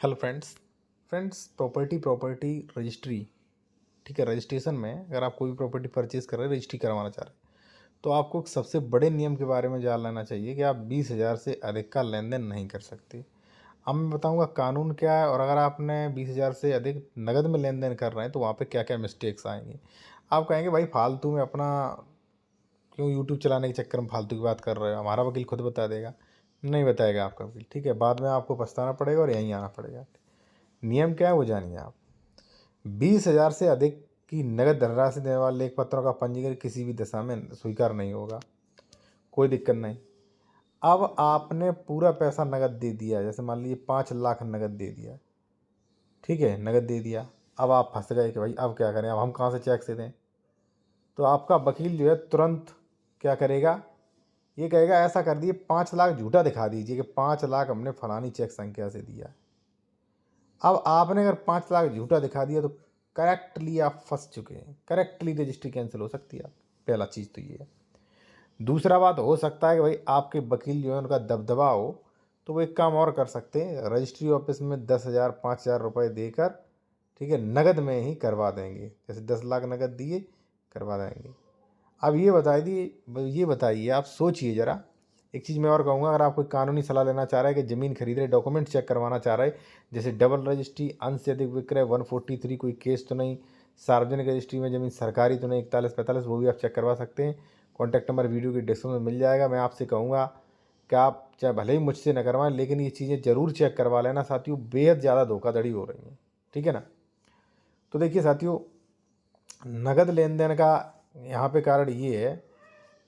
Hello friends property registry. ठीक है, registration में अगर आप कोई भी प्रॉपर्टी परचेज़ कर रहे हैं, रजिस्ट्री करवाना चाह रहे हैं, तो आपको एक सबसे बड़े नियम के बारे में जान लेना चाहिए कि आप 20,000 से अधिक का लेन देन नहीं कर सकते। अब मैं बताऊंगा कानून क्या है, और अगर आपने 20,000 से अधिक नगद में लेन देन कर रहे हैं तो वहाँ पे क्या क्या मिस्टेक्स आएंगे। आप कहेंगे भाई फालतू में अपना क्यों यूट्यूब चलाने के चक्कर में फालतू की बात कर रहे हो, हमारा वकील खुद बता देगा। नहीं बताएगा आपका वकील, ठीक है, बाद में आपको पछताना पड़ेगा और यहीं आना पड़ेगा। नियम क्या है वो जानिए आप। 20,000 से अधिक की नगद धनराशि देने वाले लेख पत्रों का पंजीकरण किसी भी दशा में स्वीकार नहीं होगा। कोई दिक्कत नहीं। अब आपने पूरा पैसा नगद दे दिया, जैसे मान लीजिए 5 लाख नगद दे दिया, ठीक है, नगद दे दिया। अब आप फंस गए कि भाई अब क्या करें, अब हम कहाँ से चेक से दें। तो आपका वकील जो है तुरंत क्या करेगा, ये कहेगा ऐसा कर दिए 5 लाख झूठा दिखा दीजिए कि 5 लाख हमने फलानी चेक संख्या से दिया। अब आपने अगर 5 लाख झूठा दिखा दिया तो करेक्टली आप फंस चुके हैं, करेक्टली रजिस्ट्री कैंसिल हो सकती है। पहला चीज़ तो ये है। दूसरा बात हो सकता है कि भाई आपके वकील जो है उनका दबदबा हो, तो वो एक काम और कर सकते हैं, रजिस्ट्री ऑफिस में 10,000 5,000 रुपये देकर, ठीक है, नगद में ही करवा देंगे। जैसे 10 लाख नगद दिए, करवा देंगे। अब ये बताइए, आप सोचिए ज़रा। एक चीज़ मैं और कहूँगा, अगर आप कोई कानूनी सलाह लेना चाह रहे हैं कि ज़मीन खरीद रहे, डॉक्यूमेंट चेक करवाना चाह रहे हैं, जैसे डबल रजिस्ट्री, अंश से अधिक विक्रय, 143 कोई केस तो नहीं, सार्वजनिक रजिस्ट्री में ज़मीन सरकारी तो नहीं, 41-45, वो भी आप चेक करवा सकते हैं। कॉन्टैक्ट नंबर वीडियो की डिस्क्रिप्शन में मिल जाएगा। मैं आपसे कहूँगा कि आप चाहे भले ही मुझसे न करवाएं, लेकिन ये चीज़ें ज़रूर चेक करवा लेना साथियों। बेहद ज़्यादा धोखाधड़ी हो रही है, ठीक है ना। तो देखिए साथियों, नगद लेन देन का यहाँ पे कारण ये है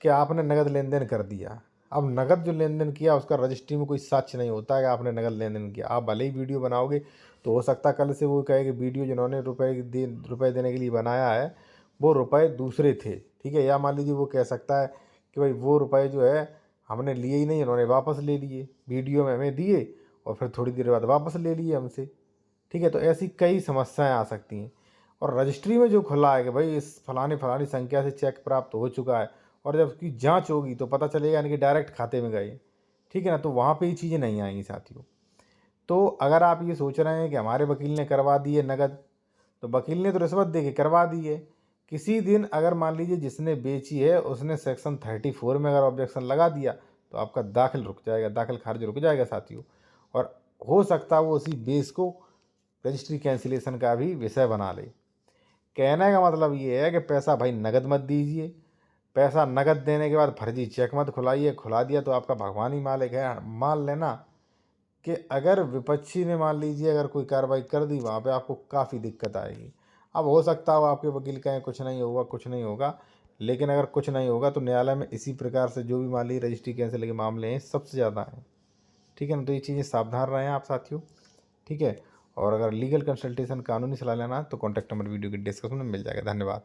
कि आपने नगद लेन देन कर दिया। अब नगद जो लेन देन किया उसका रजिस्ट्री में कोई साक्ष्य नहीं होता है कि आपने नगद लेन देन किया। आप भले ही वीडियो बनाओगे तो हो सकता है कल से वो कहे कि वीडियो जिन्होंने रुपए देने के लिए बनाया है वो रुपए दूसरे थे, ठीक है। या मान लीजिए वो कह सकता है कि भाई वो रुपए जो है हमने लिए ही नहीं, उन्होंने वापस ले लिए, वीडियो में हमें दिए और फिर थोड़ी देर बाद वापस ले लिए हमसे, ठीक है। तो ऐसी कई समस्याएं आ सकती हैं। और रजिस्ट्री में जो खुला है कि भाई इस फलानी फलानी संख्या से चेक प्राप्त हो चुका है, और जब उसकी जांच होगी तो पता चलेगा यानी कि डायरेक्ट खाते में गए, ठीक है ना, तो वहाँ पे ये चीज़ें नहीं आएंगी साथियों। तो अगर आप ये सोच रहे हैं कि हमारे वकील ने करवा दी है नगद, तो वकील ने तो रिश्वत दे के करवा दी है। किसी दिन अगर मान लीजिए जिसने बेची है उसने सेक्शन 34 में अगर ऑब्जेक्शन लगा दिया तो आपका दाखिल रुक जाएगा, दाखिल खारिज रुक जाएगा साथियों। और हो सकता है वो उसी बेस को रजिस्ट्री कैंसिलेशन का भी विषय बना ले। कहने का मतलब ये है कि पैसा भाई नगद मत दीजिए। पैसा नगद देने के बाद फर्जी चेक मत खुलाइए। खुला दिया तो आपका भगवान ही मालिक है। मान लेना कि अगर विपक्षी ने मान लीजिए अगर कोई कार्रवाई कर दी, वहाँ पे आपको काफ़ी दिक्कत आएगी। अब हो सकता है आपके वकील कहें कुछ नहीं होगा, कुछ नहीं होगा, लेकिन अगर कुछ नहीं होगा तो न्यायालय में इसी प्रकार से जो भी मान लीजिए रजिस्ट्री कैंसिल के मामले हैं सबसे ज़्यादा हैं, ठीक है ना। तो ये चीज़ें सावधान रहें आप साथियों, ठीक है। और अगर लीगल कंसल्टेशन कानूनी सलाह लेना है तो कॉन्टैक्ट नंबर वीडियो के डिस्क्रिप्शन में मिल जाएगा। धन्यवाद।